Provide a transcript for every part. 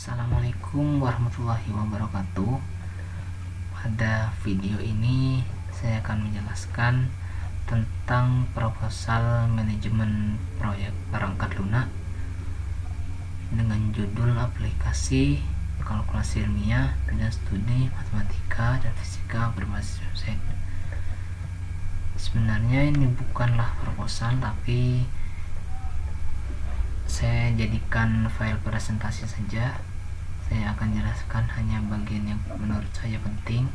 Assalamualaikum warahmatullahi wabarakatuh. Pada video ini saya akan menjelaskan tentang proposal manajemen proyek perangkat lunak dengan judul aplikasi kalkulasi ilmiah dan studi matematika dan fisika berbasis website. Sebenarnya ini bukanlah proposal, tapi saya jadikan file presentasi saja. Saya akan jelaskan hanya bagian yang menurut saya penting.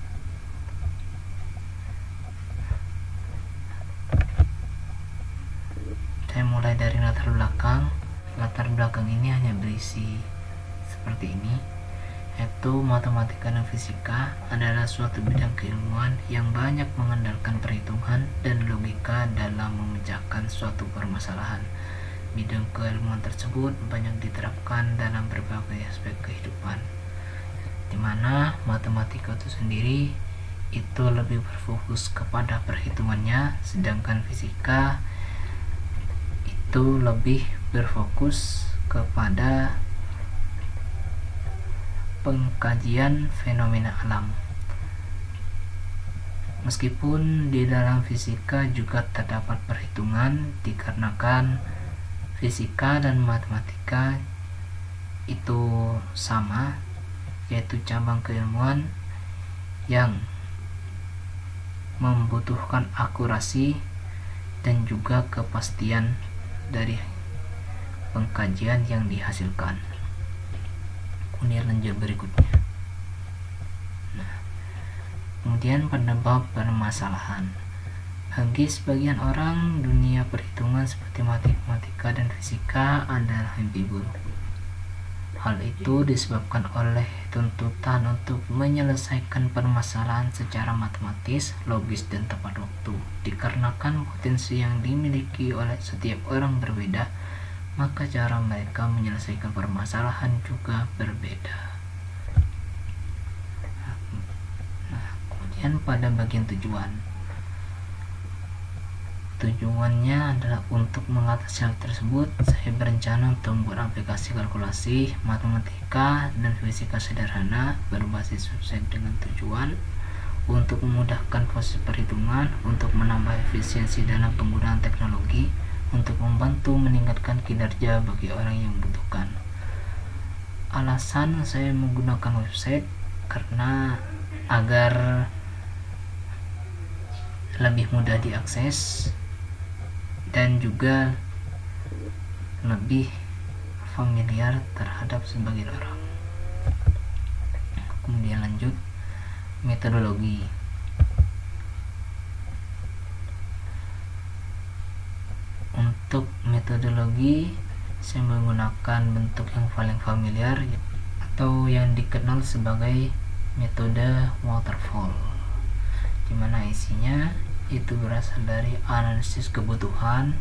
Saya mulai dari latar belakang. Latar belakang ini hanya berisi seperti ini, yaitu matematika dan fisika adalah suatu bidang keilmuan yang banyak mengandalkan perhitungan dan logika dalam memecahkan suatu permasalahan. Bidang keilmuan tersebut banyak diterapkan dalam berbagai aspek kehidupan, di mana matematika itu sendiri itu lebih berfokus kepada perhitungannya, sedangkan fisika itu lebih berfokus kepada pengkajian fenomena alam. Meskipun di dalam fisika juga terdapat perhitungan, dikarenakan fisika dan matematika itu sama, yaitu cabang keilmuan yang membutuhkan akurasi dan juga kepastian dari pengkajian yang dihasilkan. Kemudian lanjut berikutnya. Kemudian pada bab permasalahan, bagi sebagian orang, dunia perhitungan seperti matematika dan fisika adalah mimpi buruk. Hal itu disebabkan oleh tuntutan untuk menyelesaikan permasalahan secara matematis, logis, dan tepat waktu. Dikarenakan potensi yang dimiliki oleh setiap orang berbeda, maka cara mereka menyelesaikan permasalahan juga berbeda. Kemudian pada bagian tujuannya adalah untuk mengatasi hal tersebut. Saya berencana untuk membuat aplikasi kalkulasi matematika dan fisika sederhana berbasis website dengan tujuan untuk memudahkan proses perhitungan, untuk menambah efisiensi dalam penggunaan teknologi, untuk membantu meningkatkan kinerja bagi orang yang membutuhkan. Alasan saya menggunakan website karena agar lebih mudah diakses dan juga lebih familiar terhadap sebagian orang. Kemudian lanjut, metodologi. Untuk metodologi, saya menggunakan bentuk yang paling familiar atau yang dikenal sebagai metode waterfall, di mana isinya itu berasal dari analisis kebutuhan,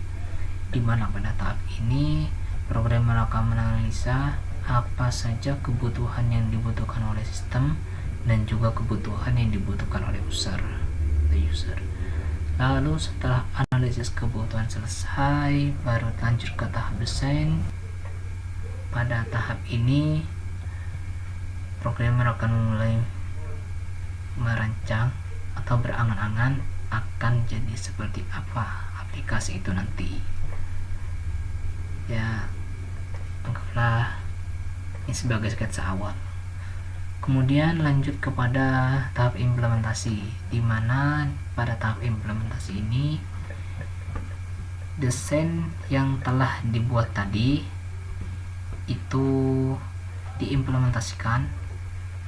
di mana pada tahap ini program akan menganalisa apa saja kebutuhan yang dibutuhkan oleh sistem dan juga kebutuhan yang dibutuhkan oleh user. Lalu setelah analisis kebutuhan selesai, baru lanjut ke tahap desain. Pada tahap ini programmer akan mulai merancang atau berangan-angan akan jadi seperti apa aplikasi itu nanti. Ya, anggaplah ini sebagai sketsa awal. Kemudian lanjut kepada tahap implementasi, di mana pada tahap implementasi ini desain yang telah dibuat tadi itu diimplementasikan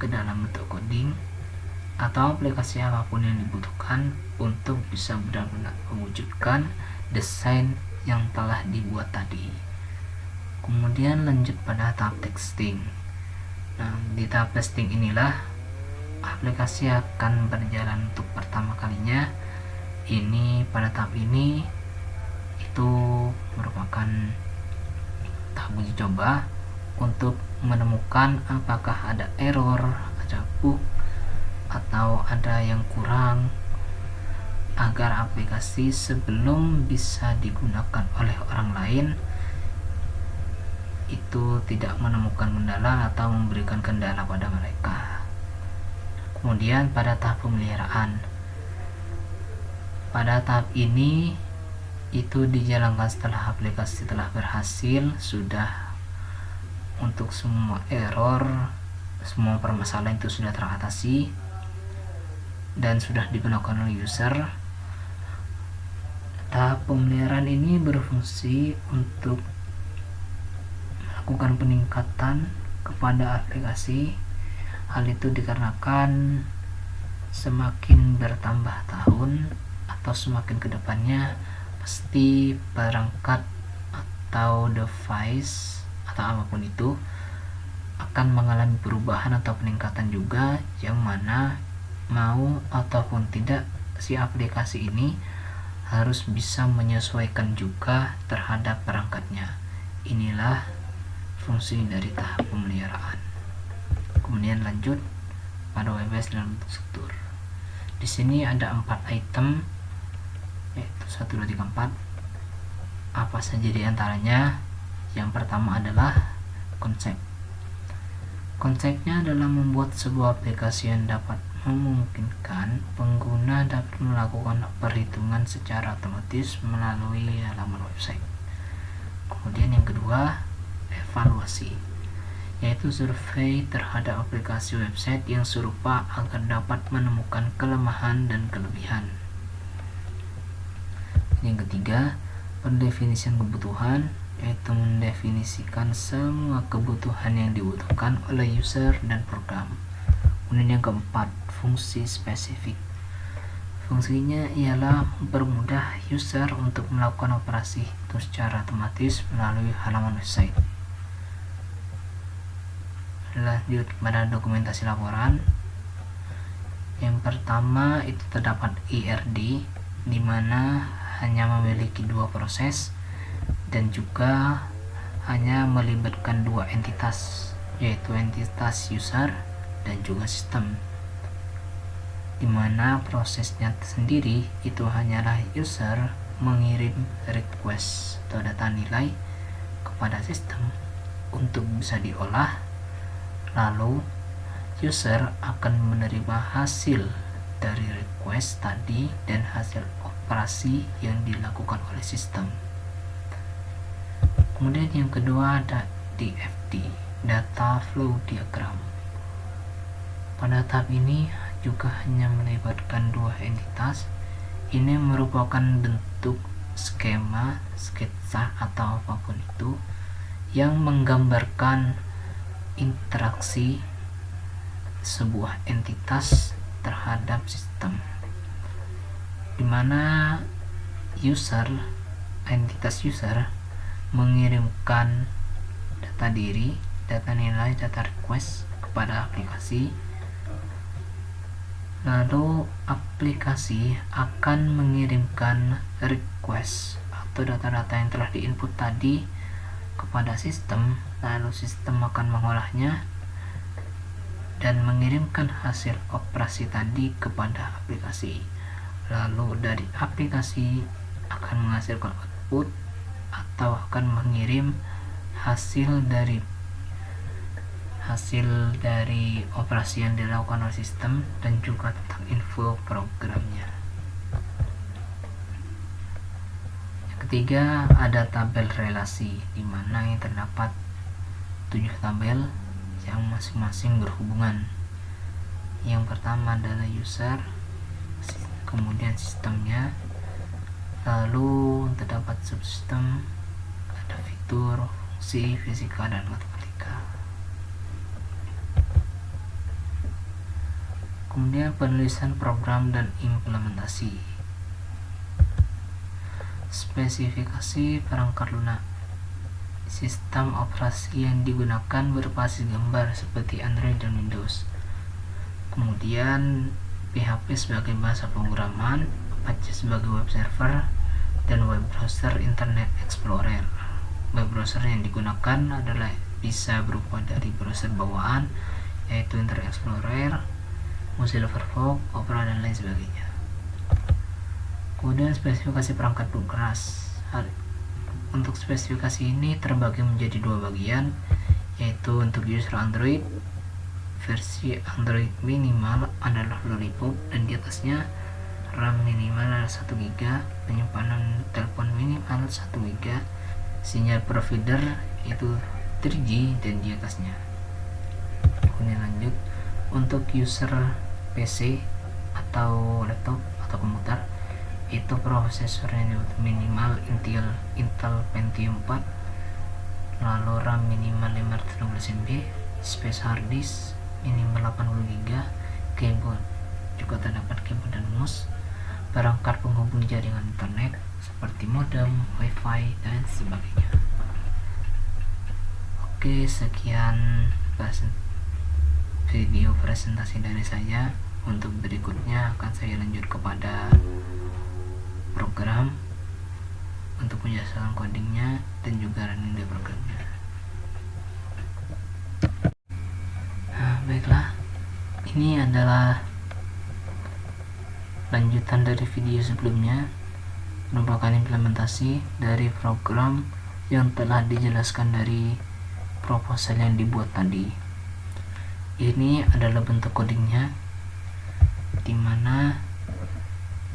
ke dalam bentuk coding atau aplikasi apapun yang dibutuhkan untuk bisa benar-benar mewujudkan desain yang telah dibuat tadi. Kemudian lanjut pada tahap testing. Nah, di tahap testing inilah aplikasi akan berjalan untuk pertama kalinya. Ini pada tahap ini itu merupakan tahap uji coba untuk menemukan apakah ada error, ada bug, atau ada yang kurang, agar aplikasi sebelum bisa digunakan oleh orang lain itu tidak menemukan kendala atau memberikan kendala pada mereka. Kemudian pada tahap pemeliharaan, pada tahap ini itu dijalankan setelah aplikasi telah berhasil, sudah untuk semua error, semua permasalahan itu sudah teratasi dan sudah digunakan oleh user. Tahap pemeliharaan ini berfungsi untuk melakukan peningkatan kepada aplikasi. Hal itu dikarenakan semakin bertambah tahun atau semakin kedepannya, pasti perangkat atau device atau apapun itu akan mengalami perubahan atau peningkatan juga, yang mana mau ataupun tidak si aplikasi ini harus bisa menyesuaikan juga terhadap perangkatnya. Inilah fungsi dari tahap pemeliharaan. Kemudian lanjut pada WebOS dalam bentuk struktur. Di sini ada 4 item, yaitu 1, 2, 3, 4. Apa saja di antaranya? Yang pertama adalah konsep. Konsepnya adalah membuat sebuah aplikasi yang dapat memungkinkan pengguna dapat melakukan perhitungan secara otomatis melalui halaman website. Kemudian yang kedua, evaluasi, yaitu survei terhadap aplikasi website yang serupa agar dapat menemukan kelemahan dan kelebihan. Yang ketiga, pendefinisian kebutuhan, yaitu mendefinisikan semua kebutuhan yang dibutuhkan oleh user dan program. Kemudian yang keempat, fungsi spesifik. Fungsinya ialah mempermudah user untuk melakukan operasi itu secara otomatis melalui halaman website. Lanjut pada dokumentasi laporan. Yang pertama itu terdapat IRD, di mana hanya memiliki 2 proses dan juga hanya melibatkan 2 entitas, yaitu entitas user dan juga sistem, di mana prosesnya sendiri itu hanyalah user mengirim request atau data nilai kepada sistem untuk bisa diolah, lalu user akan menerima hasil dari request tadi dan hasil operasi yang dilakukan oleh sistem. Kemudian yang kedua ada DFD, Data Flow Diagram. Pada tahap ini juga hanya melibatkan 2 entitas. Ini merupakan bentuk skema, sketsa atau apapun itu yang menggambarkan interaksi sebuah entitas terhadap sistem, di mana entitas user mengirimkan data diri, data nilai, data request kepada aplikasi, lalu aplikasi akan mengirimkan request atau data-data yang telah diinput tadi kepada sistem, lalu sistem akan mengolahnya dan mengirimkan hasil operasi tadi kepada aplikasi. Lalu dari aplikasi akan menghasilkan output atau akan mengirim hasil dari operasi yang dilakukan oleh sistem dan juga tentang info programnya. Yang ketiga ada tabel relasi, di mana yang terdapat 7 tabel yang masing-masing berhubungan. Yang pertama adalah user, kemudian sistemnya, lalu terdapat subsistem, ada fitur, fungsi, fisika, dan matematika. Kemudian penulisan program dan implementasi. Spesifikasi perangkat lunak. Sistem operasi yang digunakan berbasis gambar seperti Android dan Windows. Kemudian PHP sebagai bahasa pemrograman, Apache sebagai web server, dan web browser Internet Explorer. Web browser yang digunakan adalah bisa berupa dari browser bawaan, yaitu Internet Explorer, Mozilla Firefox, Opera, dan lain sebagainya. Kemudian spesifikasi perangkat keras. untuk spesifikasi ini terbagi menjadi dua bagian, yaitu untuk user Android, versi Android minimal adalah Lollipop dan di atasnya RAM minimal adalah 1 GB, penyimpanan telepon minimal 1 GB, sinyal provider itu 3G dan di atasnya. Kemudian lanjut, untuk user PC atau laptop atau komputer, itu prosesornya minimal Intel Pentium 4, lalu RAM minimal 512 MB, space hard disk minimal 80 GB, keyboard juga terdapat keyboard dan mouse, perangkat penghubung jaringan internet seperti modem, wifi dan sebagainya. Oke, sekian video presentasi dari saya. Untuk berikutnya akan saya lanjut kepada program untuk penjelasan codingnya dan juga running the programnya. Nah, baiklah, ini adalah lanjutan dari video sebelumnya, merupakan implementasi dari program yang telah dijelaskan dari proposal yang dibuat tadi. Ini adalah bentuk codingnya, dimana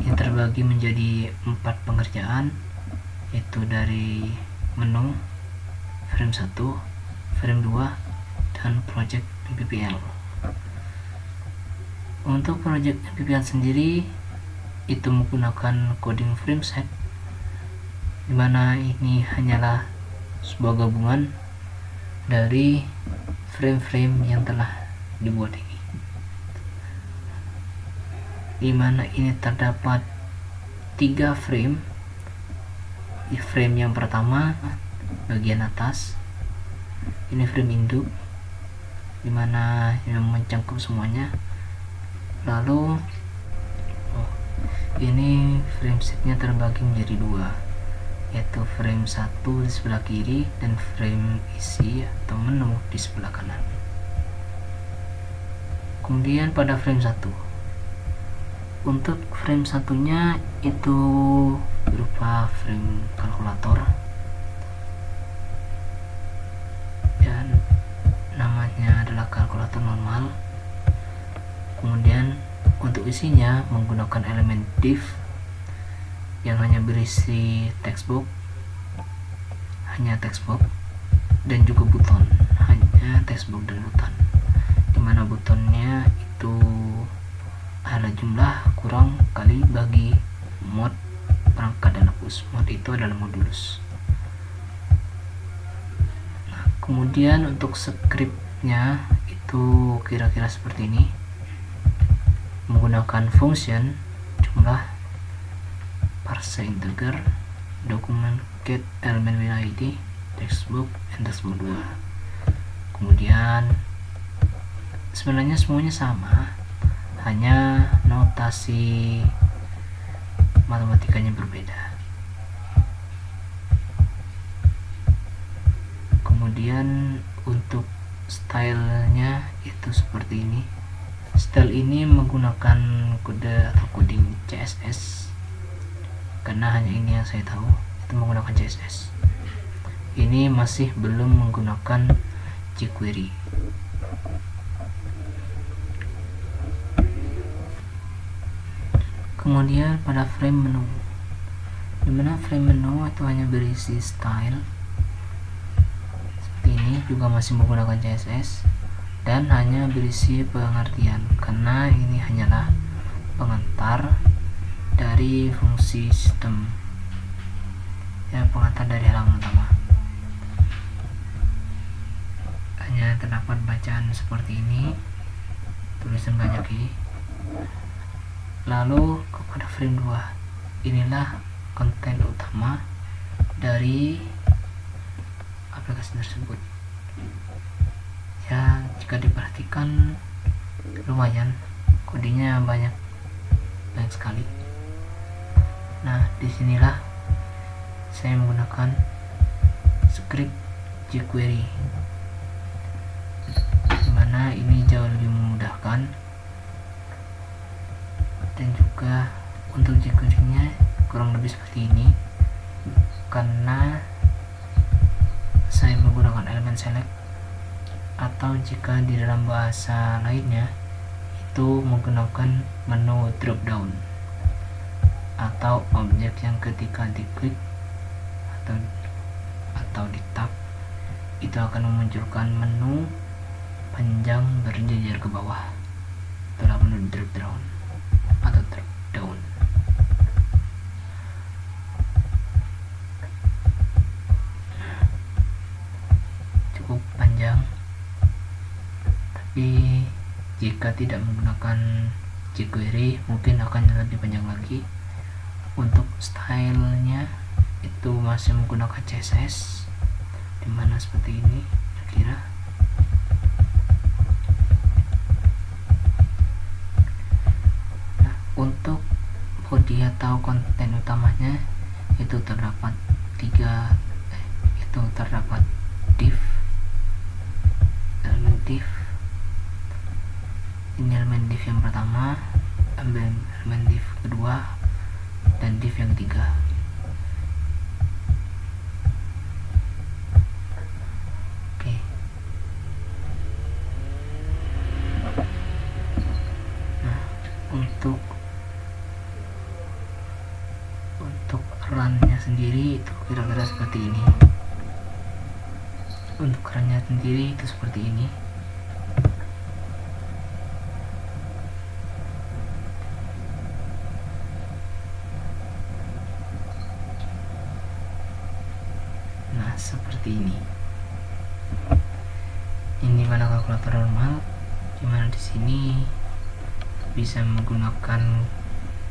ini terbagi menjadi 4 pengerjaan, yaitu dari menu, frame 1, frame 2, dan project MPPL. Untuk project MPPL sendiri itu menggunakan coding frame set, dimana ini hanyalah sebuah gabungan dari frame-frame yang telah dibuat ini, dimana ini terdapat 3 frame. Di frame yang pertama bagian atas ini frame induk, dimana yang mencangkup semuanya. Lalu ini frame setnya terbagi menjadi 2, yaitu frame 1 di sebelah kiri dan frame isi atau menu di sebelah kanan. Kemudian pada frame 1, untuk frame satunya itu berupa frame kalkulator dan namanya adalah kalkulator normal. Kemudian untuk isinya menggunakan elemen div yang hanya berisi textbox, hanya textbox, dan juga buton, hanya textbox dan buton, dimana butonnya itu ada jumlah kurang kali bagi mod perangkat dan hapus. Mod itu adalah modulus. Nah, kemudian untuk scriptnya itu kira-kira seperti ini, menggunakan function jumlah, parse integer, dokumen get element with id, textbook, and textbook 2. Kemudian sebenarnya semuanya sama, hanya notasi matematikanya berbeda. Kemudian untuk stylenya itu seperti ini. Style ini menggunakan kode atau coding CSS, karena hanya ini yang saya tahu, itu menggunakan CSS. Ini masih belum menggunakan jQuery. Kemudian pada frame menu, dimana frame menu itu hanya berisi style seperti ini, juga masih menggunakan CSS dan hanya berisi pengertian, karena ini hanyalah pengantar dari fungsi sistem, ya, pengantar dari halaman utama. Hanya terdapat bacaan seperti ini, tulisan banyak ini. Lalu kepada frame 2, inilah konten utama dari aplikasi tersebut. Ya, jika diperhatikan lumayan kodenya banyak sekali. Nah, disinilah saya menggunakan script jQuery, dimana ini jauh lebih memudahkan, dan juga untuk jQuery-nya kurang lebih seperti ini, karena elemen select, atau jika di dalam bahasa lainnya itu menggunakan menu drop down atau objek yang ketika diklik atau di tab itu akan memunculkan menu panjang berjejer ke bawah. Itulah menu drop down atau drop down. Cukup panjang, tapi jika tidak menggunakan jQuery mungkin akan lebih panjang lagi. Untuk stylenya itu masih menggunakan CSS, dimana seperti ini kira-kira. Nah, untuk body atau konten utamanya itu terdapat terdapat div, elemen div. Ini elemen div yang pertama, elemen div kedua, dan div yang ketiga. Oke. Nah, untuk runnya sendiri itu kira-kira seperti ini. Untuk runnya sendiri itu seperti ini. Nah, seperti ini. Ini mana kalkulator normal, dimana di sini bisa menggunakan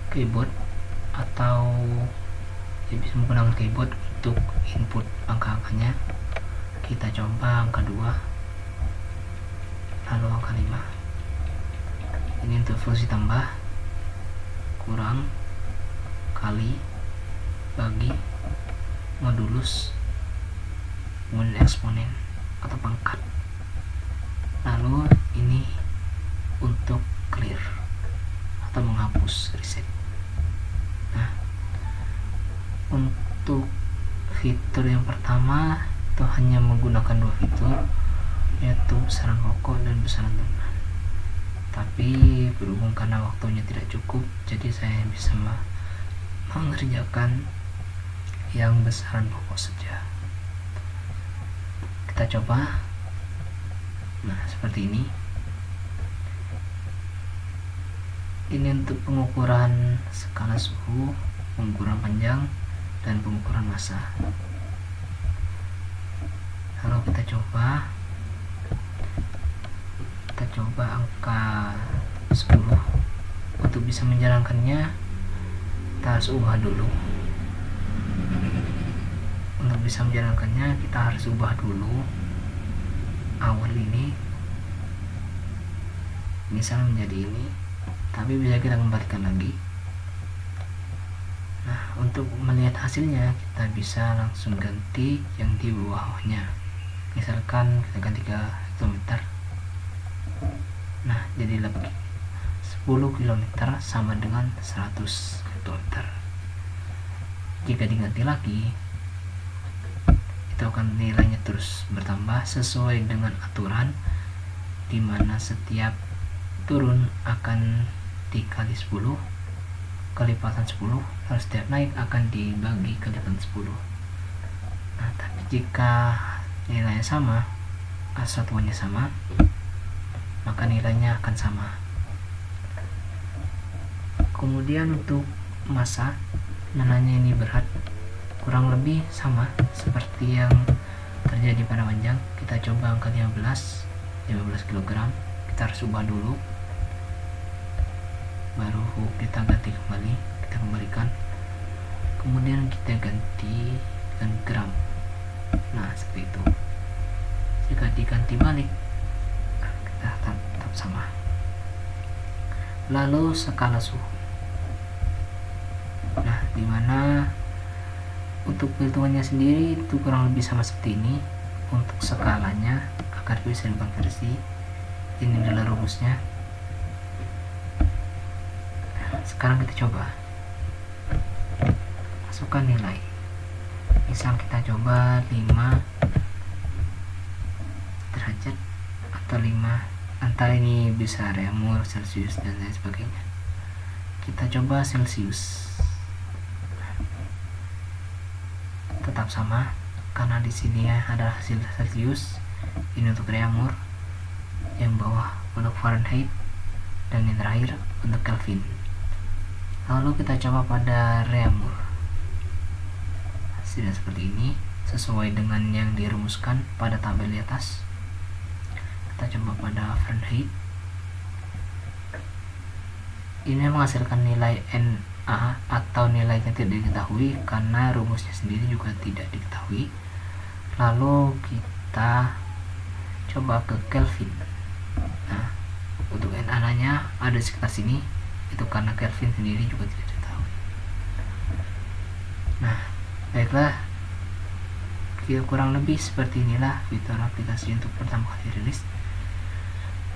keyboard atau bisa menggunakan keyboard untuk input angka-angkanya. Kita coba angka 2, lalu angka 5. Ini untuk fungsi tambah, kurang, kali, bagi, modulus, kemudian eksponen atau pangkat. Lalu ini untuk clear atau menghapus, reset. Nah, untuk fitur yang pertama itu hanya menggunakan 2 fitur, yaitu besaran pokok dan besaran turunan. Tapi berhubung karena waktunya tidak cukup, jadi saya bisa mengerjakan yang besaran pokok saja. Kita coba. Nah, seperti ini. Ini untuk pengukuran skala suhu, pengukuran panjang, dan pengukuran massa. Lalu kita coba angka 10. Untuk bisa menjalankannya kita harus ubah dulu. Untuk bisa menjalankannya kita harus ubah dulu awal ini, misal menjadi ini, tapi bisa kita kembalikan lagi. Nah, untuk melihat hasilnya kita bisa langsung ganti yang di bawahnya. Misalkan kita ganti ke hektometer. Nah, jadi lebih 10 km sama dengan 100 hektometer. Jika diganti lagi, itu akan nilainya terus bertambah sesuai dengan aturan, dimana setiap turun akan dikali 10, kelipatan 10, lalu setiap naik akan dibagi kelipatan 10. Nah, tapi jika nilainya sama, satuannya sama, maka nilainya akan sama. Kemudian untuk massa, mananya ini berat, kurang lebih sama seperti yang terjadi pada panjang. Kita coba angka 15 kg. Kita harus ubah dulu, baru kita ganti kembali, kita kembalikan, kemudian kita ganti dengan gram. Nah, seperti itu. Jika diganti balik, kita tetap sama. Lalu skala suhu. Nah, dimana untuk perhitungannya sendiri itu kurang lebih sama seperti ini. Untuk skalanya agar bisa dikonversi, ini adalah rumusnya. Sekarang kita coba masukkan nilai. Misal kita coba 5 atau 5, antara ini bisa Reaumur, Celsius dan lain sebagainya. Kita coba Celsius, tetap sama karena di sini adalah hasil Celsius. Ini untuk Reaumur, yang bawah untuk Fahrenheit, dan yang terakhir untuk Kelvin. Lalu kita coba pada Reaumur, hasilnya seperti ini sesuai dengan yang dirumuskan pada tabel di atas. Kita coba pada Fahrenheit, ini menghasilkan nilai Na atau nilainya tidak diketahui karena rumusnya sendiri juga tidak diketahui. Lalu kita coba ke Kelvin. Nah, untuk Na nya ada sekitar sini, itu karena Kelvin sendiri juga tidak diketahui. Nah, baiklah, kurang lebih seperti inilah fitur aplikasi untuk pertama kali rilis,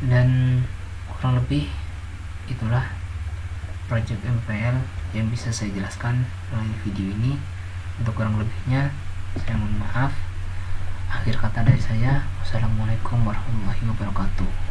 dan kurang lebih itulah project MPL yang bisa saya jelaskan melalui video ini. Untuk kurang lebihnya saya mohon maaf. Akhir kata dari saya, wassalamualaikum warahmatullahi wabarakatuh.